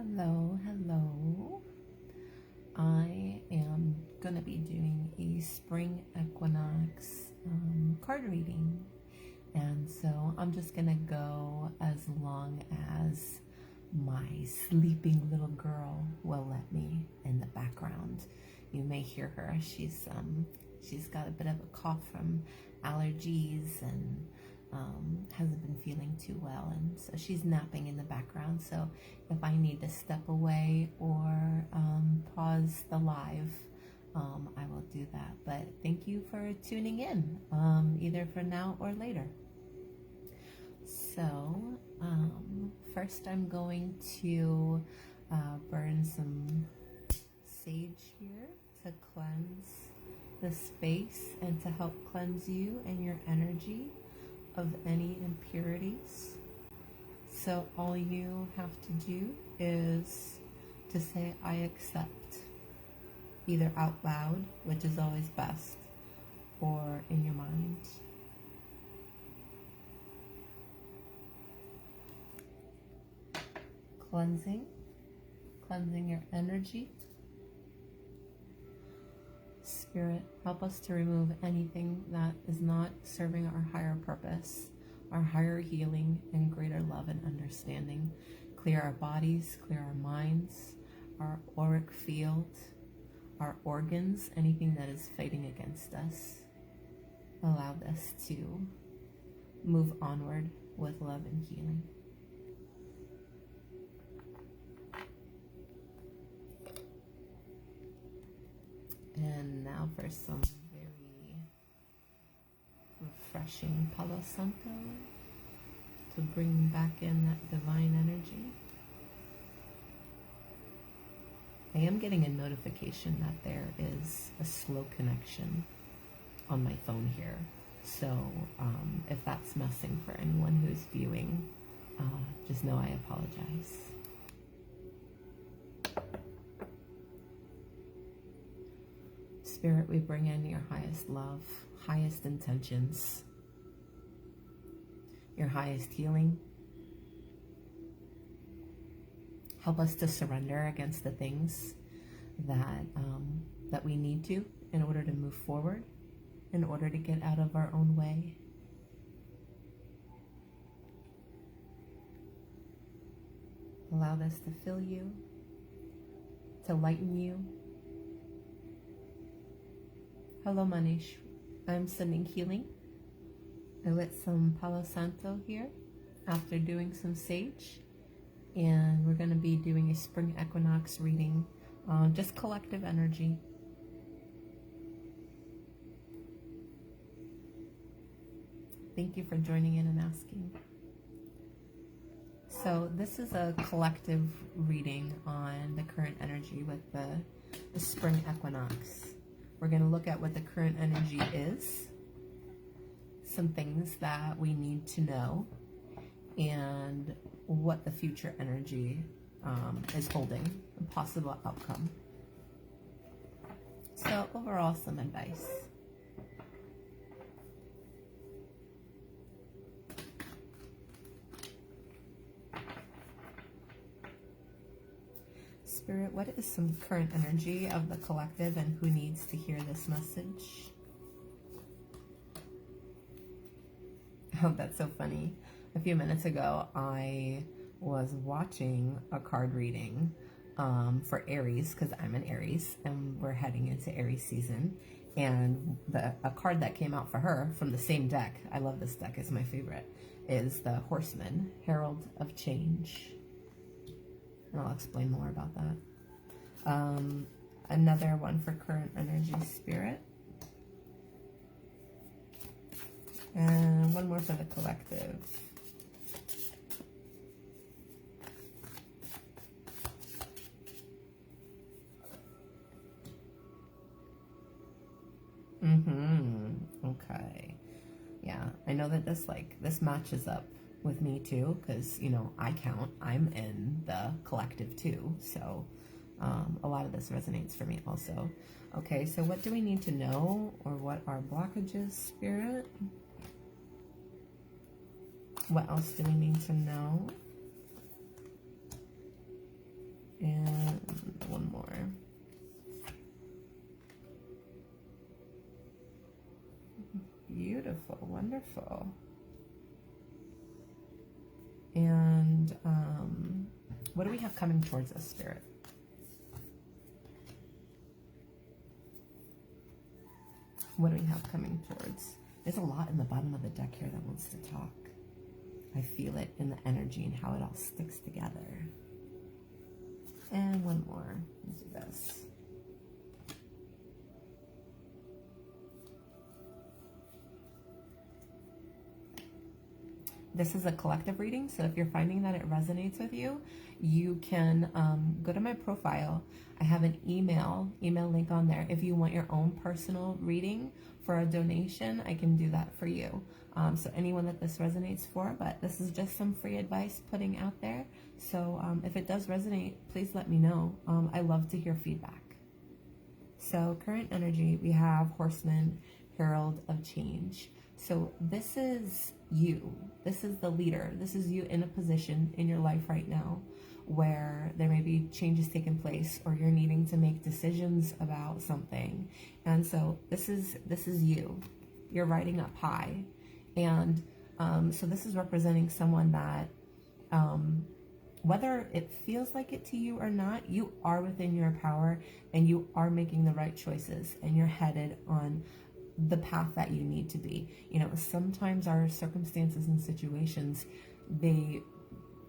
Hello, hello. I am going to be doing a spring equinox card reading. And so I'm just going to go as long as my sleeping little girl will let me in the background. You may hear her. She's got a bit of a cough from allergies and hasn't been feeling too well, and so she's napping in the background. So if I need to step away or pause the live, I will do that. But thank you for tuning in, either for now or later. So first I'm going to burn some sage here to cleanse the space and to help cleanse you and your energy of any impurities. So all you have to do is to say I accept, either out loud, which is always best, or in your mind. Cleansing your energy. Spirit, help us to remove anything that is not serving our higher purpose, our higher healing, and greater love and understanding. Clear our bodies, clear our minds, our auric field, our organs, anything that is fighting against us. Allow this to move onward with love and healing. And now for some very refreshing Palo Santo to bring back in that divine energy. I am getting a notification that there is a slow connection on my phone here. So if that's messing for anyone who's viewing, just know I apologize. Spirit, we bring in your highest love, highest intentions, your highest healing. Help us to surrender against the things that we need to in order to move forward, in order to get out of our own way. Allow this to fill you, to lighten you. Hello, Manish. I'm sending healing. I lit some Palo Santo here after doing some sage. And we're going to be doing a spring equinox reading, just collective energy. Thank you for joining in and asking. So this is a collective reading on the current energy with the spring equinox. We're going to look at what the current energy is, some things that we need to know, and what the future energy is holding, a possible outcome. So overall, some advice. Spirit, what is some current energy of the collective and who needs to hear this message? Oh, that's so funny. A few minutes ago, I was watching a card reading for Aries, because I'm an Aries and we're heading into Aries season. And a card that came out for her from the same deck, I love this deck, it's my favorite, is the Horseman, Herald of Change. And I'll explain more about that. Another one for current energy, Spirit. And one more for the collective. Okay. Yeah, I know that this matches up with me too, because, you know, I'm in the collective too, so a lot of this resonates for me also. Okay, so what do we need to know, or what are blockages, Spirit? What else do we need to know? Wonderful, wonderful. And what do we have coming towards us, Spirit? What do we have coming towards? There's a lot in the bottom of the deck here that wants to talk. I feel it in the energy and how it all sticks together. And one more. Let's do this. This is a collective reading, so if you're finding that it resonates with you, you can go to my profile. I have an email link on there. If you want your own personal reading for a donation, I can do that for you. So anyone that this resonates for, but this is just some free advice putting out there. So if it does resonate, please let me know. I love to hear feedback. So current energy, we have Horseman, Herald of Change. So this is you. This is the leader. This is you in a position in your life right now where there may be changes taking place or you're needing to make decisions about something. And so this is you. You're riding up high. And so this is representing someone that whether it feels like it to you or not, you are within your power and you are making the right choices and you're headed on the path that you need to be. You know, sometimes our circumstances and situations, they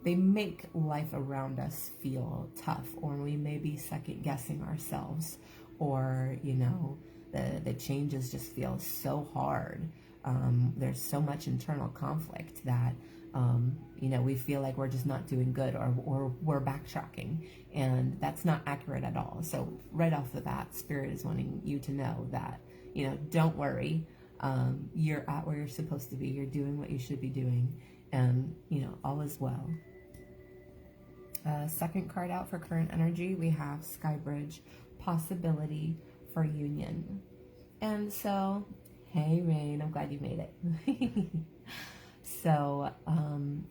make life around us feel tough, or we may be second guessing ourselves, or, you know, the changes just feel so hard. There's so much internal conflict that, you know, we feel like we're just not doing good, or we're backtracking, and that's not accurate at all. So right off the bat, Spirit is wanting you to know that, you know, don't worry. You're at where you're supposed to be. You're doing what you should be doing. And, you know, all is well. Second card out for current energy, we have Skybridge, possibility for union. And so, hey, Rain, I'm glad you made it. So,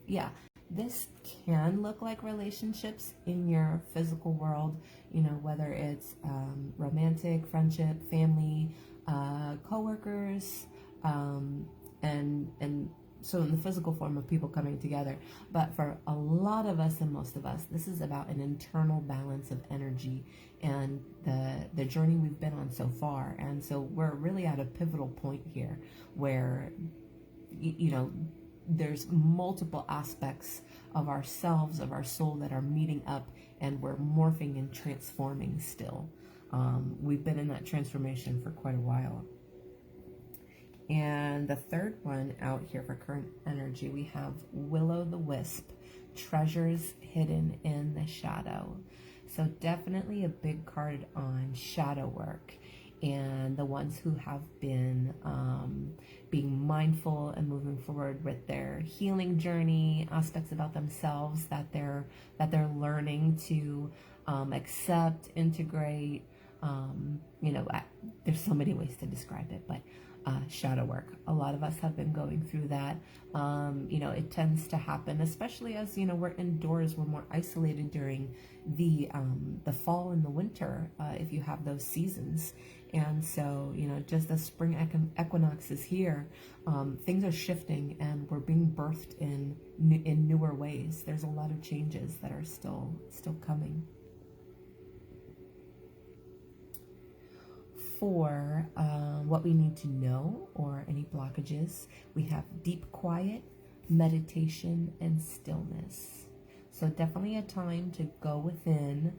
yeah, this can look like relationships in your physical world, you know, whether it's romantic, friendship, family, co-workers, and so in the physical form of people coming together. But for a lot of us and most of us, this is about an internal balance of energy and the journey we've been on so far. And so we're really at a pivotal point here where, you know, there's multiple aspects of ourselves, of our soul, that are meeting up, and we're morphing and transforming still. We've been in that transformation for quite a while. And the third one out here for current energy, we have Will-o'-the-Wisp, treasures hidden in the shadow. So definitely a big card on shadow work, and the ones who have been being mindful and moving forward with their healing journey, aspects about themselves that they're learning to accept, integrate. You know, there's so many ways to describe it, but shadow work. A lot of us have been going through that. You know, it tends to happen, especially as, you know, we're indoors, we're more isolated during the fall and the winter, if you have those seasons. And so, you know, just the spring equinox is here. Things are shifting and we're being birthed in newer ways. There's a lot of changes that are still coming. For what we need to know or any blockages, we have deep quiet, meditation, and stillness. So definitely a time to go within.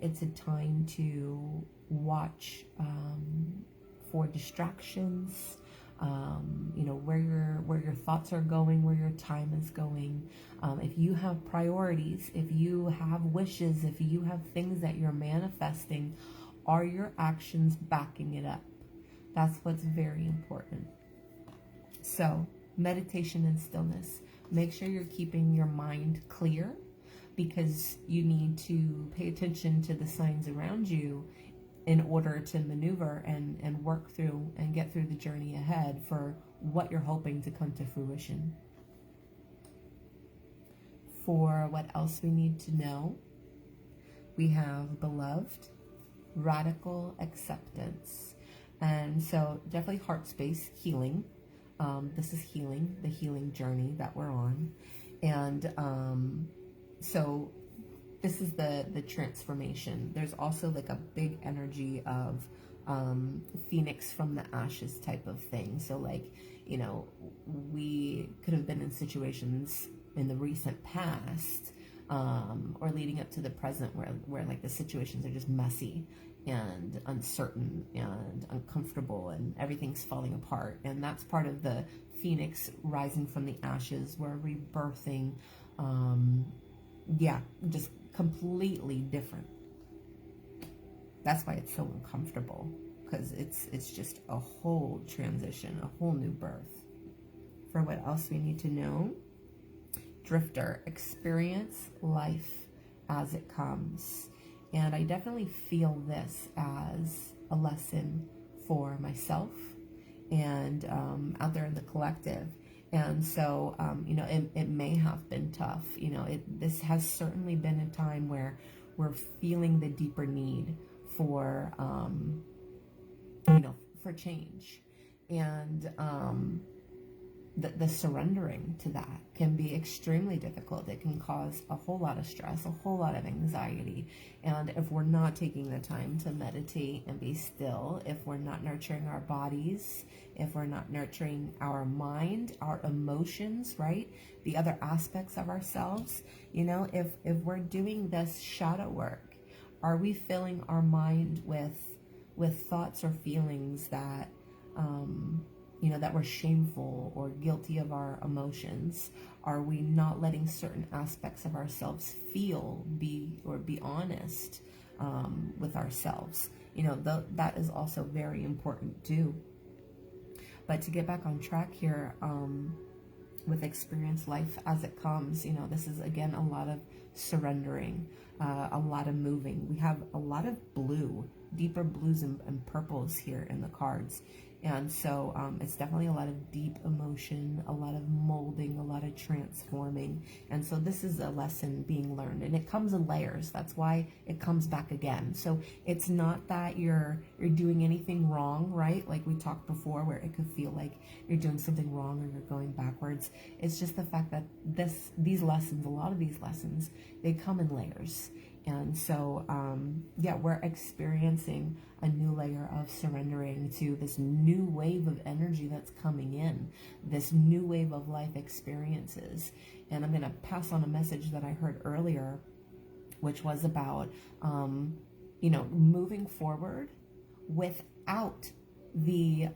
It's a time to watch for distractions, you know, where your thoughts are going, where your time is going. If you have priorities, if you have wishes, if you have things that you're manifesting, are your actions backing it up? That's what's very important. So, meditation and stillness. Make sure you're keeping your mind clear, because you need to pay attention to the signs around you in order to maneuver and work through and get through the journey ahead for what you're hoping to come to fruition. For what else we need to know, we have beloved, radical acceptance. And so definitely heart space healing. This is healing, the healing journey that we're on. And so this is the transformation. There's also like a big energy of phoenix from the ashes type of thing. So like, you know, we could have been in situations in the recent past or leading up to the present where like the situations are just messy and uncertain and uncomfortable and everything's falling apart. And that's part of the phoenix rising from the ashes. We're rebirthing, yeah, just completely different. That's why it's so uncomfortable, because it's just a whole transition, a whole new birth. For what else we need to know? Drifter, experience life as it comes. And I definitely feel this as a lesson for myself and out there in the collective. And so, you know, it may have been tough. You know, this has certainly been a time where we're feeling the deeper need for, you know, for change. And the surrendering to that can be extremely difficult. It can cause a whole lot of stress, a whole lot of anxiety. And if we're not taking the time to meditate and be still, if we're not nurturing our bodies, if we're not nurturing our mind, our emotions, right? The other aspects of ourselves, you know, if we're doing this shadow work, are we filling our mind with thoughts or feelings that, you know, that we're shameful or guilty of our emotions? Are we not letting certain aspects of ourselves feel, be honest with ourselves? You know, that is also very important too. But to get back on track here, with experience life as it comes, you know, this is again a lot of surrendering, a lot of moving. We have a lot of blue, deeper blues and purples here in the cards. And so it's definitely a lot of deep emotion, a lot of molding, a lot of transforming. And so this is a lesson being learned, and it comes in layers. That's why it comes back again. So it's not that you're doing anything wrong, right? Like we talked before, where it could feel like you're doing something wrong or you're going backwards. It's just the fact that these lessons, a lot of these lessons, they come in layers. And so, yeah, we're experiencing a new layer of surrendering to this new wave of energy that's coming in, this new wave of life experiences. And I'm going to pass on a message that I heard earlier, which was about, you know, moving forward without the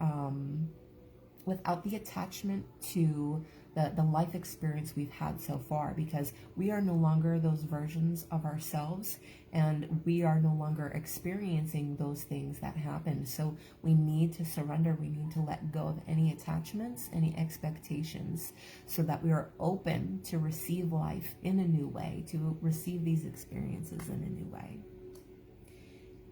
attachment to the life experience we've had so far, because we are no longer those versions of ourselves, and we are no longer experiencing those things that happened. So we need to surrender. We need to let go of any attachments, any expectations, so that we are open to receive life in a new way, to receive these experiences in a new way.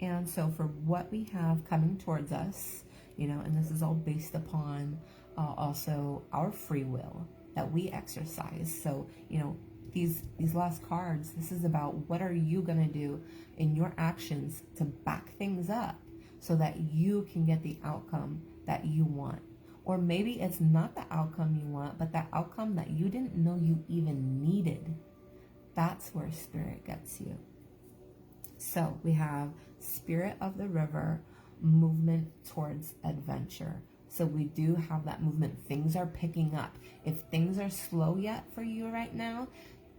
And so for what we have coming towards us, you know, and this is all based upon also our free will that we exercise. So, you know, these last cards, this is about what are you going to do in your actions to back things up so that you can get the outcome that you want. Or maybe it's not the outcome you want, but the outcome that you didn't know you even needed. That's where spirit gets you. So we have spirit of the river, movement towards adventure. So we do have that movement. Things are picking up. If things are slow yet for you right now,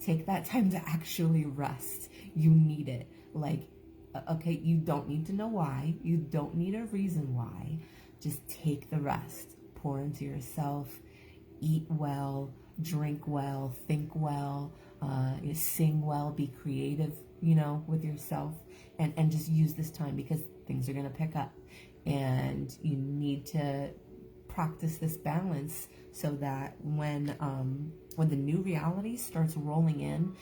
take that time to actually rest. You need it. Like, okay, you don't need to know why. You don't need a reason why. Just take the rest. Pour into yourself. Eat well. Drink well. Think well. Sing well. Be creative, you know, with yourself. And just use this time, because things are going to pick up. And you need to practice this balance so that when the new reality starts rolling in,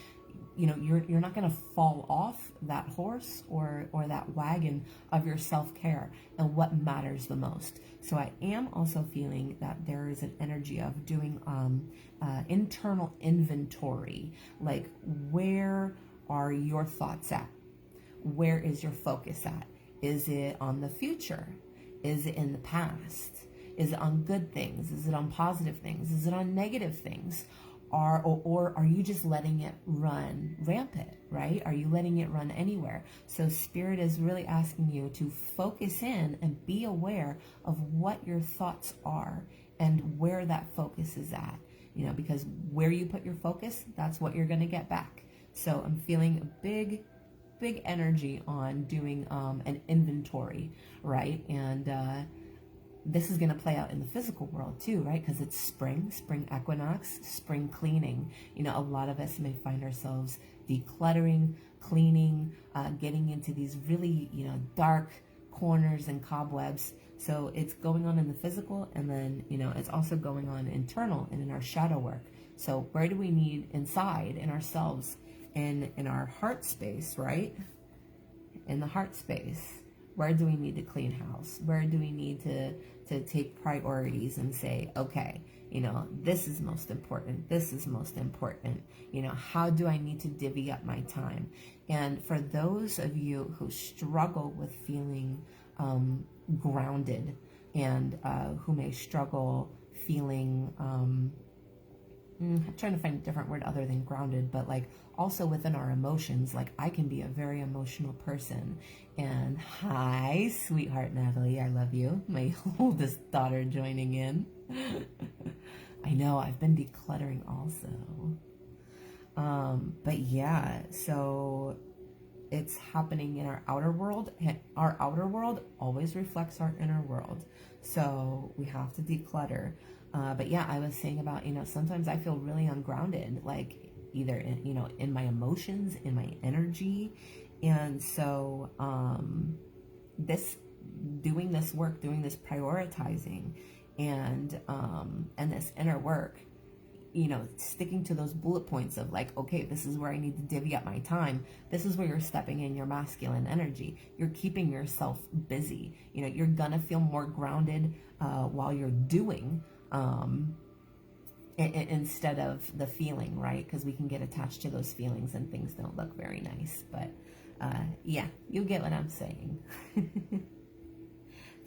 you know, you're not going to fall off that horse or that wagon of your self-care and what matters the most. So I am also feeling that there is an energy of doing internal inventory. Like, where are your thoughts at? Where is your focus at? Is it on the future? Is it in the past? Is it on good things? Is it on positive things? Is it on negative things? Or are you just letting it run rampant, right? Are you letting it run anywhere? So Spirit is really asking you to focus in and be aware of what your thoughts are and where that focus is at, you know, because where you put your focus, that's what you're going to get back. So I'm feeling a big energy on doing an inventory, right? And this is going to play out in the physical world too, right? Because it's spring equinox, spring cleaning. You know, a lot of us may find ourselves decluttering, cleaning, getting into these really, you know, dark corners and cobwebs. So it's going on in the physical, and then, you know, it's also going on internal and in our shadow work. So where do we need inside in ourselves, in our heart space, right? In the heart space. Where do we need to clean house? Where do we need to take priorities and say, okay, you know, this is most important. This is most important. You know, how do I need to divvy up my time? And for those of you who struggle with feeling grounded, and who may struggle feeling, I'm trying to find a different word other than grounded, but like also within our emotions, like I can be a very emotional person. And hi, sweetheart Natalie, I love you. My oldest daughter joining in. I know, I've been decluttering also. But yeah, so it's happening in our outer world. Our outer world always reflects our inner world. So we have to declutter. But yeah, I was saying about, you know, sometimes I feel really ungrounded, like either in, you know, in my emotions, in my energy. And so doing this work, doing this prioritizing, and this inner work, you know, sticking to those bullet points of like, okay, this is where I need to divvy up my time. This is where you're stepping in your masculine energy. You're keeping yourself busy. You know, you're gonna feel more grounded while you're doing, instead of the feeling, right? Because we can get attached to those feelings and things don't look very nice. But yeah, you get what I'm saying.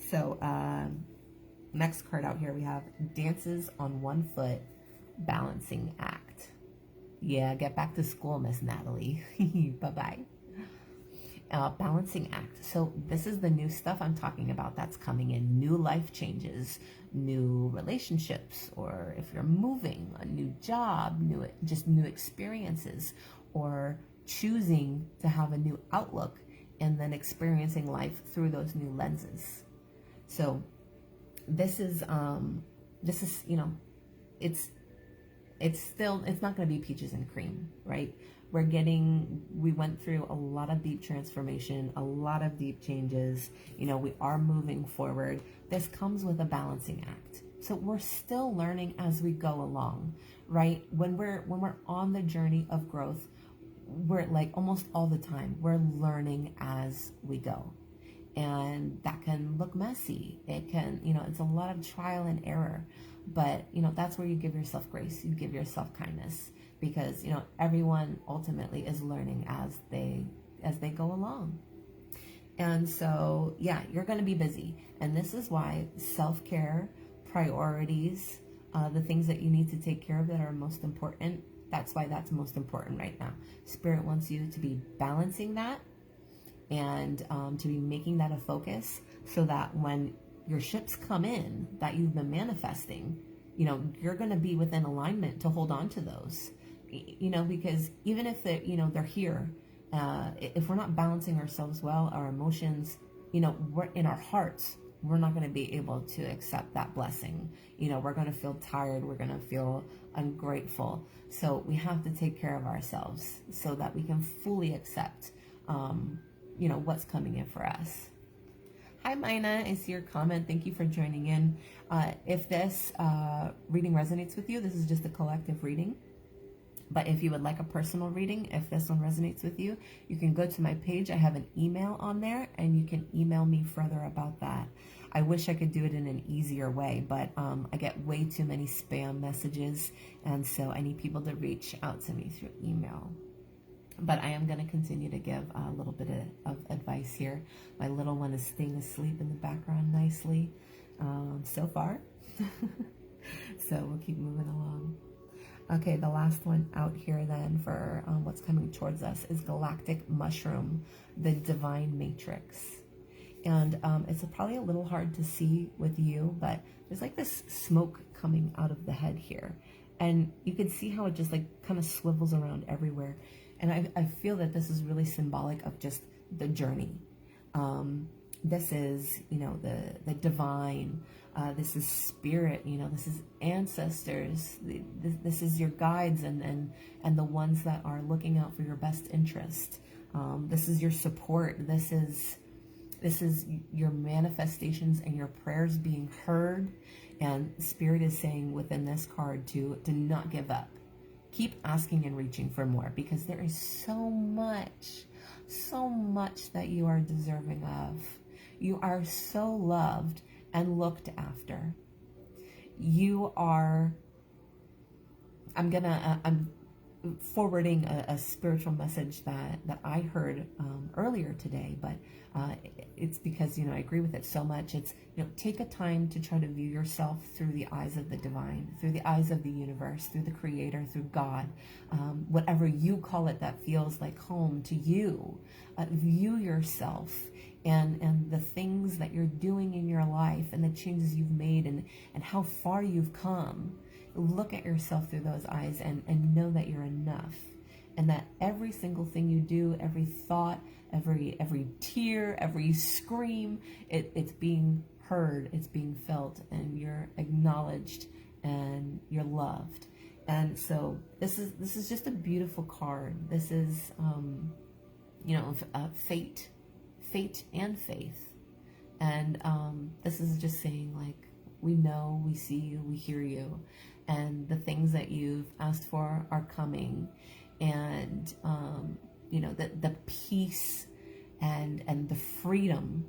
So next card out here, we have dances on one foot, balancing act. Yeah, get back to school, Miss Natalie. Bye-bye. Balancing act. So this is the new stuff I'm talking about that's coming in. New life changes, new relationships, or if you're moving, a new job, new experiences, or choosing to have a new outlook and then experiencing life through those new lenses. So this is, you know, it's not going to be peaches and cream, right? We went through a lot of deep transformation, a lot of deep changes. You know, we are moving forward. This comes with a balancing act. So we're still learning as we go along, right? When we're on the journey of growth, we're like almost all the time, we're learning as we go. And that can look messy. It can, you know, it's a lot of trial and error. But, you know, that's where you give yourself grace. You give yourself kindness, because, you know, everyone ultimately is learning as they go along. And so, yeah, you're going to be busy. And this is why self-care, priorities, the things that you need to take care of that are most important, that's why that's most important right now. Spirit wants you to be balancing that, and to be making that a focus, so that when your ships come in that you've been manifesting, you know, you're going to be within alignment to hold on to those, you know, because even if they're, you know, they're here, if we're not balancing ourselves well, our emotions, you know, we're in our hearts, we're not going to be able to accept that blessing. You know, we're going to feel tired. We're going to feel ungrateful. So we have to take care of ourselves so that we can fully accept, you know, what's coming in for us. Hi, Mina. I see your comment. Thank you for joining in. If this reading resonates with you, this is just a collective reading. But if you would like a personal reading, if this one resonates with you, you can go to my page. I have an email on there, and you can email me further about that. I wish I could do it in an easier way, but I get way too many spam messages, and so I need people to reach out to me through email. But I am going to continue to give a little bit of advice here. My little one is staying asleep in the background nicely. so far. So we'll keep moving along. Okay, the last one out here then for what's coming towards us is Galactic Mushroom, the Divine Matrix. And it's probably a little hard to see with you, but there's like this smoke coming out of the head here. And you can see how it just like kind of swivels around everywhere. And I feel that this is really symbolic of just the journey. This is, you know, the divine. This is spirit, you know, this is ancestors. This is your guides and the ones that are looking out for your best interest. This is your support. This is your manifestations and your prayers being heard. And Spirit is saying within this card to not give up. Keep asking and reaching for more, because there is so much that you are deserving of. You are so loved and looked after. You are, I'm forwarding a spiritual message that I heard earlier today, but it's because, you know, I agree with it so much. It's, you know, take a time to try to view yourself through the eyes of the divine, through the eyes of the universe, through the creator, through God, whatever you call it that feels like home to you. View yourself and the things that you're doing in your life and the changes you've made and how far you've come. Look at yourself through those eyes and know that you're enough, and that every single thing you do, every thought, every tear, every scream, it's being heard, it's being felt, and you're acknowledged and you're loved. And so this is just a beautiful card. This is you know, fate and faith. And this is just saying, like, we know, we see you, we hear you, and the things that you've asked for are coming. And you know, the peace and the freedom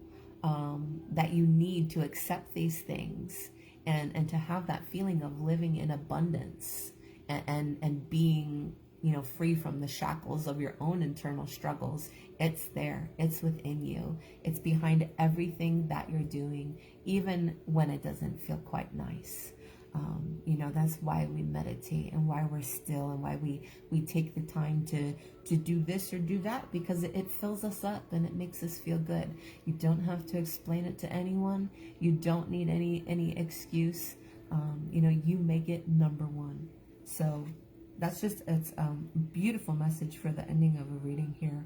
that you need to accept these things and to have that feeling of living in abundance and being, you know, free from the shackles of your own internal struggles. It's there. It's within you. It's behind everything that you're doing, even when it doesn't feel quite nice. You know, that's why we meditate and why we're still and why we take the time to do this or do that, because it fills us up and it makes us feel good. You don't have to explain it to anyone. You don't need any excuse. You know, you make it number one. So that's just, it's a beautiful message for the ending of a reading here.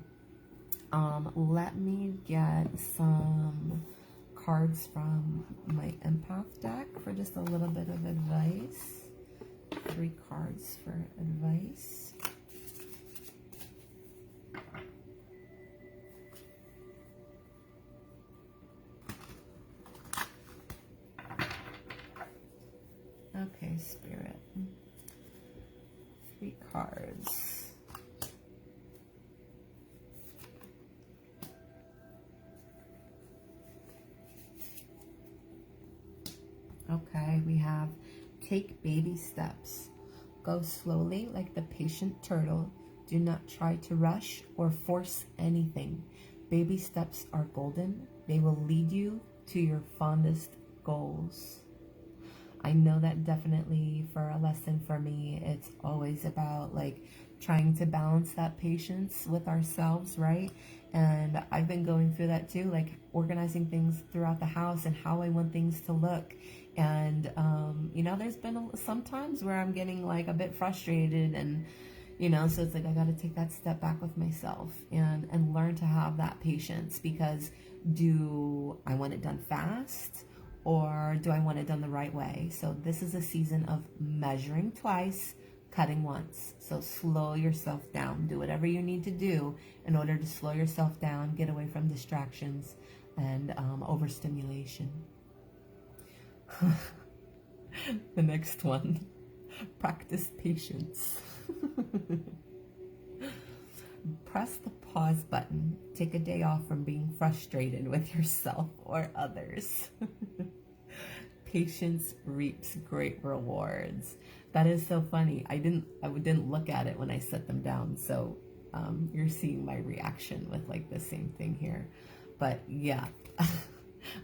Let me get some cards from my empath deck for just a little bit of advice. 3 cards for advice. Okay, Spirit. 3 cards. Okay, we have take baby steps. Go slowly like the patient turtle. Do not try to rush or force anything. Baby steps are golden. They will lead you to your fondest goals. I know that definitely for a lesson for me, it's always about like trying to balance that patience with ourselves, right? And I've been going through that too, like organizing things throughout the house and how I want things to look. And, you know, there's been some times where I'm getting like a bit frustrated and, you know, so it's like I got to take that step back with myself and learn to have that patience, because do I want it done fast or do I want it done the right way? So this is a season of measuring twice, cutting once. So slow yourself down. Do whatever you need to do in order to slow yourself down, get away from distractions and overstimulation. The next one, practice patience. Press the pause button. Take a day off from being frustrated with yourself or others. Patience reaps great rewards. That is so funny. I didn't look at it when I set them down, so you're seeing my reaction with like the same thing here. But yeah,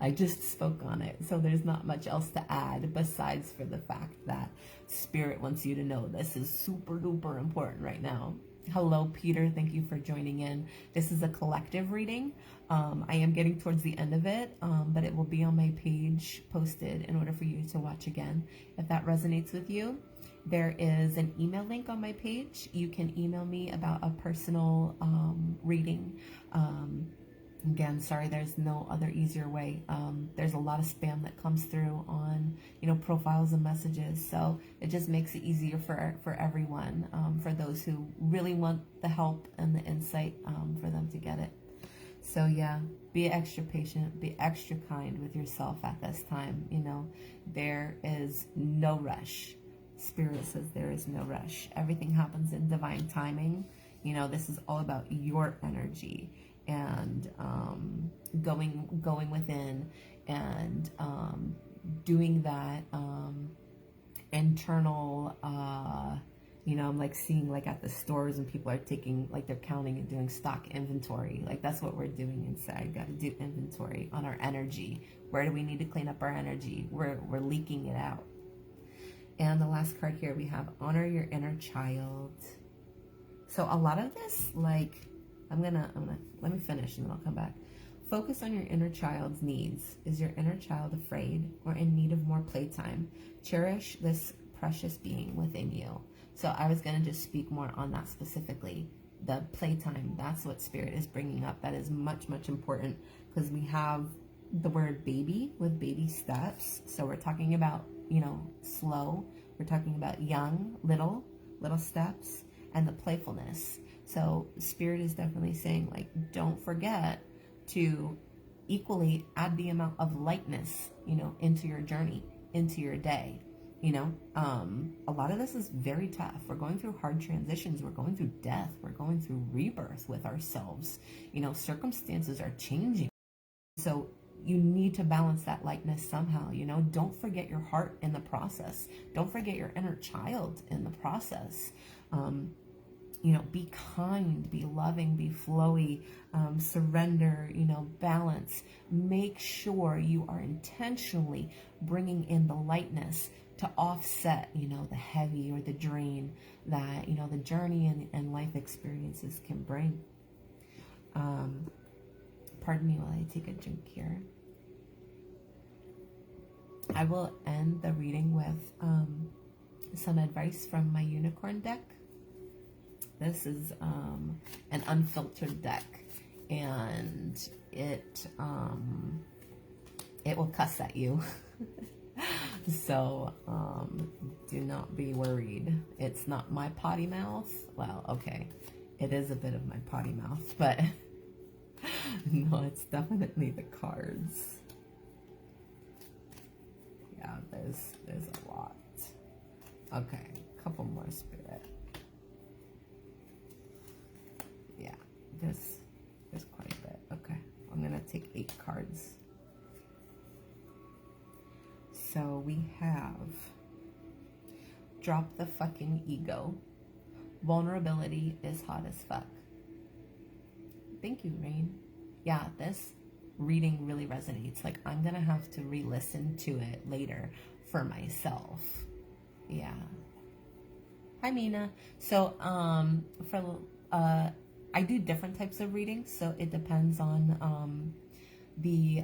I just spoke on it. So there's not much else to add besides for the fact that Spirit wants you to know this is super duper important right now. Hello, Peter. Thank you for joining in. This is a collective reading. I am getting towards the end of it, but it will be on my page posted in order for you to watch again. If that resonates with you, there is an email link on my page. You can email me about a personal reading. Again, sorry, there's no other easier way. There's a lot of spam that comes through on, profiles and messages. So it just makes it easier for everyone, for those who really want the help and the insight, for them to get it. So yeah, be extra patient, be extra kind with yourself at this time. There is no rush. Spirit says there is no rush. Everything happens in divine timing. This is all about your energy and going within and doing that internal I'm like seeing like at the stores and people are taking, like they're counting and doing stock inventory. Like that's what we're doing inside. Got to do inventory on our energy. Where do we need to clean up our energy? We're leaking it out. And the last card here we have honor your inner child. So a lot of this, like, I'm gonna let me finish and then I'll come back. Focus on your inner child's needs. Is your inner child afraid or in need of more playtime? Cherish this precious being within you. So I was going to just speak more on that specifically. The playtime, that's what Spirit is bringing up. That is much, much important because we have the word baby with baby steps. So we're talking about, slow. We're talking about young, little steps and the playfulness. So Spirit is definitely saying, like, don't forget to equally add the amount of lightness, into your journey, into your day. A lot of this is very tough. We're going through hard transitions. We're going through death. We're going through rebirth with ourselves. Circumstances are changing. So you need to balance that lightness somehow. Don't forget your heart in the process. Don't forget your inner child in the process. Be kind, be loving, be flowy, surrender, balance. Make sure you are intentionally bringing in the lightness to offset, the heavy or the drain that, the journey and life experiences can bring. Pardon me while I take a drink here. I will end the reading with some advice from my unicorn deck. This is an unfiltered deck, and it will cuss at you. So do not be worried. It's not my potty mouth. Well, okay, it is a bit of my potty mouth, but no, it's definitely the cards. Yeah, there's a lot. Okay, a couple more, Spirit. Yeah, there's quite a bit. Okay, I'm gonna take 8 cards. So we have drop the fucking ego. Vulnerability is hot as fuck. Thank you, Rain. Yeah, this reading really resonates. Like, I'm gonna have to re-listen to it later for myself. Yeah. Hi, Mina. So, I do different types of readings, so it depends on the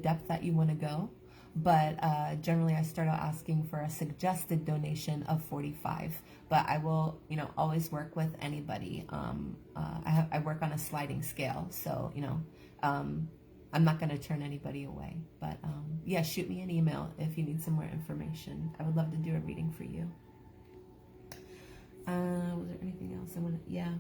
depth that you want to go. But generally, I start out asking for a suggested donation of $45. But I will, always work with anybody. I work on a sliding scale, so I'm not going to turn anybody away. But yeah, shoot me an email if you need some more information. I would love to do a reading for you. Was there anything else I want to? Yeah.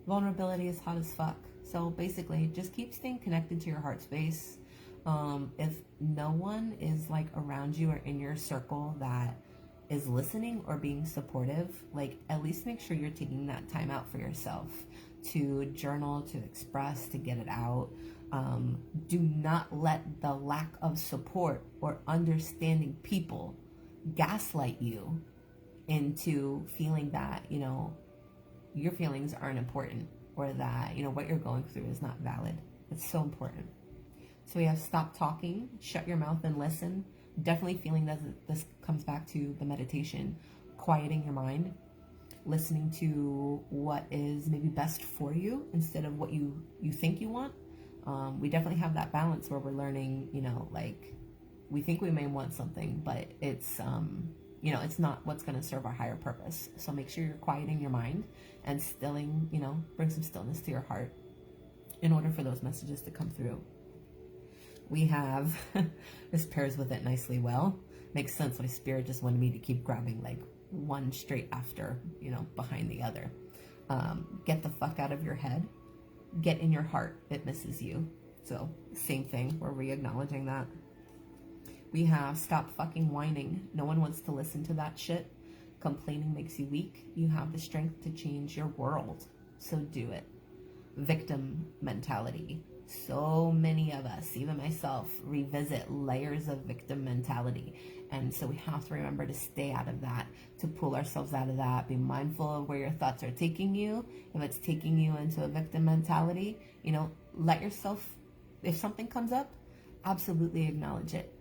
Vulnerability is hot as fuck. So basically, just keep staying connected to your heart space. If no one is like around you or in your circle that is listening or being supportive, like at least make sure you're taking that time out for yourself to journal, to express, to get it out. Do not let the lack of support or understanding people gaslight you into feeling that, your feelings aren't important or that, what you're going through is not valid. It's so important. So we have stop talking, shut your mouth and listen. Definitely feeling that this comes back to the meditation, quieting your mind, listening to what is maybe best for you instead of what you think you want. We definitely have that balance where we're learning, like we think we may want something, but it's, it's not what's going to serve our higher purpose. So make sure you're quieting your mind and stilling, bring some stillness to your heart in order for those messages to come through. We have, this pairs with it nicely well. Makes sense why Spirit just wanted me to keep grabbing like one straight after, behind the other. Get the fuck out of your head. Get in your heart. It misses you. So same thing. We're re-acknowledging that. We have stop fucking whining. No one wants to listen to that shit. Complaining makes you weak. You have the strength to change your world. So do it. Victim mentality. So many of us, even myself, revisit layers of victim mentality. And so we have to remember to stay out of that, to pull ourselves out of that, be mindful of where your thoughts are taking you. If it's taking you into a victim mentality, let yourself, if something comes up, absolutely acknowledge it.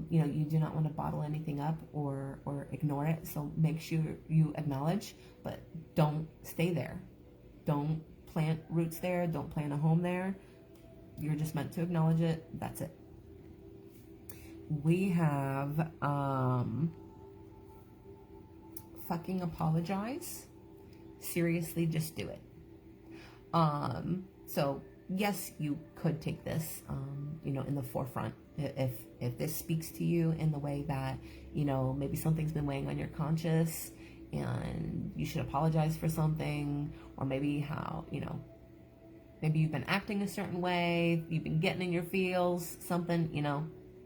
You do not want to bottle anything up or ignore it. So make sure you acknowledge, but don't stay there. Don't plant roots there. Don't plant a home there. You're just meant to acknowledge it. That's it. We have fucking apologize. Seriously, just do it. So yes, you could take this, in the forefront. If this speaks to you in the way that, maybe something's been weighing on your conscience and you should apologize for something, or maybe how, maybe you've been acting a certain way, you've been getting in your feels, something,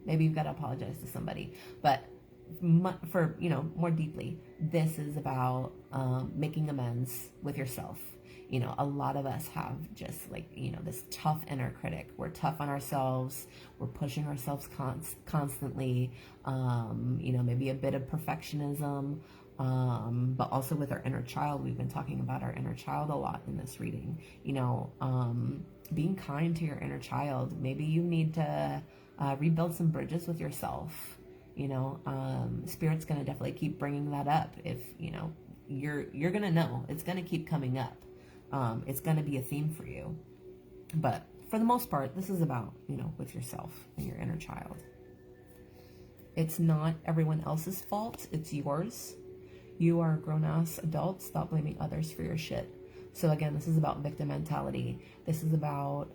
maybe you've got to apologize to somebody. But for, more deeply, this is about making amends with yourself. A lot of us have just like, this tough inner critic. We're tough on ourselves. We're pushing ourselves constantly. Maybe a bit of perfectionism. But also with our inner child. We've been talking about our inner child a lot in this reading. Being kind to your inner child. Maybe you need to rebuild some bridges with yourself. Spirit's going to definitely keep bringing that up. If, you're going to know. It's going to keep coming up. It's going to be a theme for you. But for the most part, this is about, with yourself and your inner child. It's not everyone else's fault. It's yours. You are a grown-ass adult. Stop blaming others for your shit. So again, this is about victim mentality. This is about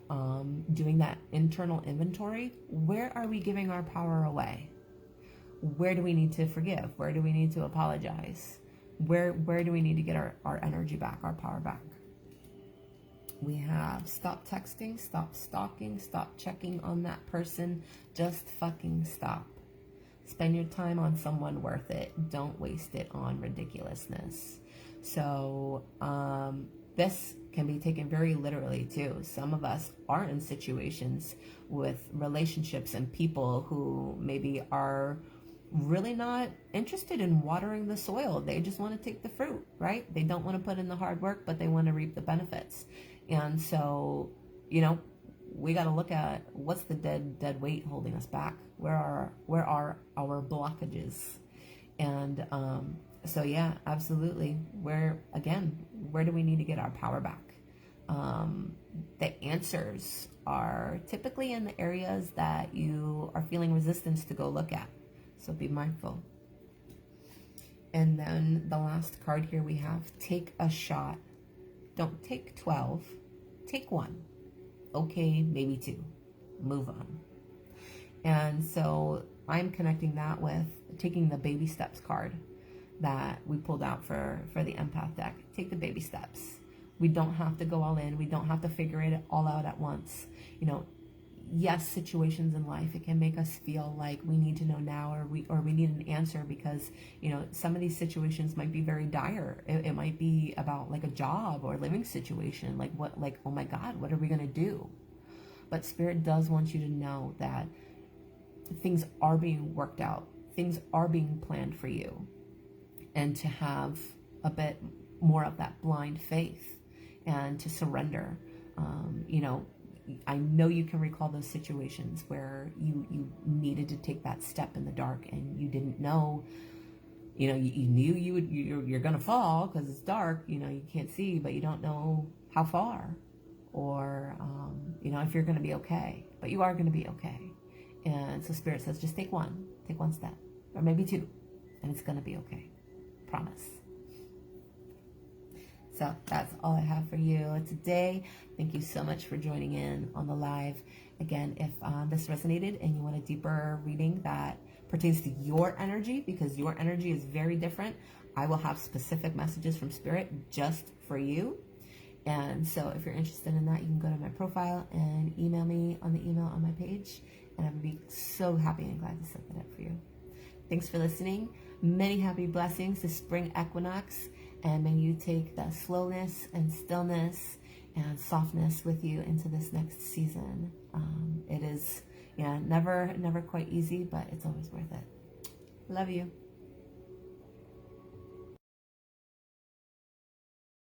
doing that internal inventory. Where are we giving our power away? Where do we need to forgive? Where do we need to apologize? Where do we need to get our energy back, our power back? We have stop texting, stop stalking, stop checking on that person. Just fucking stop. Spend your time on someone worth it. Don't waste it on ridiculousness. So this can be taken very literally too. Some of us are in situations with relationships and people who maybe are really not interested in watering the soil. They just want to take the fruit, right? They don't want to put in the hard work, but they want to reap the benefits. And so, we got to look at what's the dead weight holding us back. Where are our blockages? And so yeah, absolutely. Where do we need to get our power back? The answers are typically in the areas that you are feeling resistance to go look at. So be mindful. And then the last card here we have, take a shot. Don't take 12, take 1. Okay, maybe 2. Move on. And so I'm connecting that with taking the baby steps card that we pulled out for the empath deck. Take the baby steps. We don't have to go all in. We don't have to figure it all out at once. Yes, situations in life, it can make us feel like we need to know now, or we need an answer because, some of these situations might be very dire. It might be about like a job or living situation. Like oh my God, what are we going to do? But Spirit does want you to know that things are being worked out. Things are being planned for you. And to have a bit more of that blind faith and to surrender. I know you can recall those situations where you needed to take that step in the dark and you didn't know, you knew you're going to fall because it's dark, you can't see, but you don't know how far, or, if you're going to be okay, but you are going to be okay. And so Spirit says, just take one step, or maybe two, and it's going to be okay. Promise. So that's all I have for you today. Thank you so much for joining in on the live. Again, if this resonated and you want a deeper reading that pertains to your energy, because your energy is very different, I will have specific messages from Spirit just for you. And so if you're interested in that, you can go to my profile and email me on the email on my page, and I would be so happy and glad to set that up for you. Thanks for listening. Many happy blessings to Spring Equinox, and may you take that slowness and stillness and softness with you into this next season. It is, never quite easy, but it's always worth it. Love you.